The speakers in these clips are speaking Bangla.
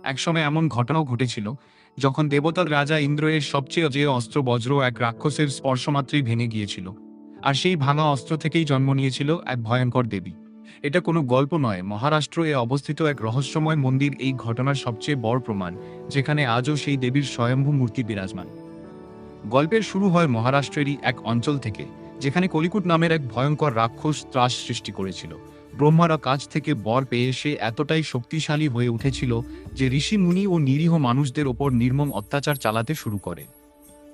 একসময় এমন ঘটনাও ঘটেছিল যখন দেবতার রাজা ইন্দ্র এর সবচেয়ে অজেয় অস্ত্র বজ্র এক রাক্ষসের স্পর্শমাত্রেই ভেঙে গিয়েছিল। আর সেই ভাঙা অস্ত্র থেকেই জন্ম নিয়েছিল এক ভয়ঙ্কর দেবী। এটা কোনো গল্প নয়, মহারাষ্ট্র এ অবস্থিত এক রহস্যময় মন্দির এই ঘটনার সবচেয়ে বড় প্রমাণ, যেখানে আজও সেই দেবীর স্বয়ম্ভু মূর্তি বিরাজমান। গল্পের শুরু হয় মহারাষ্ট্রেরই এক অঞ্চল থেকে, যেখানে কলিকুট নামের এক ভয়ঙ্কর রাক্ষস ত্রাস সৃষ্টি করেছিল। ব্রহ্মারা কাছ থেকে বর পেয়ে সে এতটাই শক্তিশালী হয়ে উঠেছিল যে ঋষি মুনি ও নিরীহ মানুষদের ওপর নির্মম অত্যাচার চালাতে শুরু করে।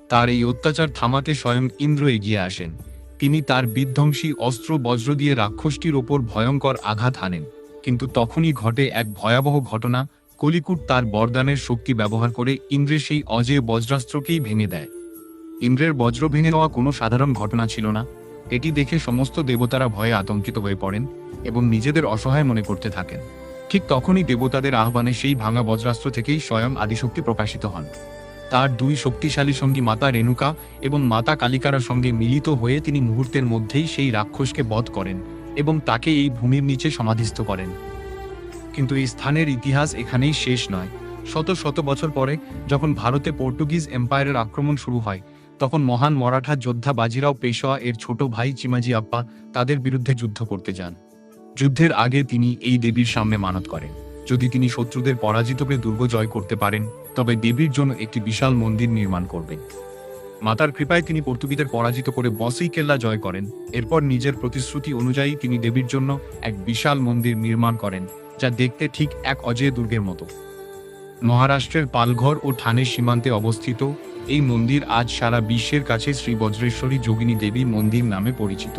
তার এই অত্যাচার থামাতে স্বয়ং ইন্দ্র এগিয়ে আসেন। তিনি তার বিধ্বংসী অস্ত্র বজ্র দিয়ে রাক্ষসটির ওপর ভয়ঙ্কর আঘাত হানেন। কিন্তু তখনই ঘটে এক ভয়াবহ ঘটনা। কলিকুট তার বরদানের শক্তি ব্যবহার করে ইন্দ্রের সেই অজেয় বজ্রাস্ত্রকেই ভেঙে দেয়। ইন্দ্রের বজ্র ভেঙে নেওয়া কোনো সাধারণ ঘটনা ছিল না। এটি দেখে সমস্ত দেবতারা ভয়ে আতঙ্কিত হয়ে পড়েন এবং নিজেদের অসহায় মনে করতে থাকেন। ঠিক তখনই দেবতাদের আহ্বানে সেই ভাঙা বজ্রাস্ত্র থেকেই স্বয়ং আদিশক্তি প্রকাশিত হন। তার দুই শক্তিশালী সঙ্গী মাতা রেণুকা এবং মাতা কালিকার সঙ্গে মিলিত হয়ে তিনি মুহূর্তের মধ্যেই সেই রাক্ষসকে বধ করেন এবং তাকে এই ভূমির নিচে সমাধিস্থ করেন। কিন্তু এই স্থানের ইতিহাস এখানেই শেষ নয়। শত শত বছর পরে যখন ভারতে পর্তুগিজ এম্পায়ারের আক্রমণ শুরু হয়, তখন মহান মারাঠা যোদ্ধা বাজিরাও পেশোয়া এর ছোট ভাই চিমাজি আপ্পা তাদের বিরুদ্ধে যুদ্ধ করতে যান। যুদ্ধের আগে তিনি এই দেবীর সামনে মানত করেন, যদি তিনি শত্রুদের পরাজিত করে দুর্গ জয় করতে পারেন তবে দেবীর জন্য একটি বিশাল মন্দির নির্মাণ করবেন। মাতার কৃপায় তিনি পর্তুগিজদের পরাজিত করে বসই কেল্লা জয় করেন। এরপর নিজের প্রতিশ্রুতি অনুযায়ী তিনি দেবীর জন্য এক বিশাল মন্দির নির্মাণ করেন, যা দেখতে ঠিক এক অজেয় দুর্গের মতো। মহারাষ্ট্রের পালঘর ও ঠানের সীমান্তে অবস্থিত এই মন্দির আজ সারা বিশ্বের কাছে শ্রী বজ্রেশ্বরী যোগিনী দেবী মন্দির নামে পরিচিত।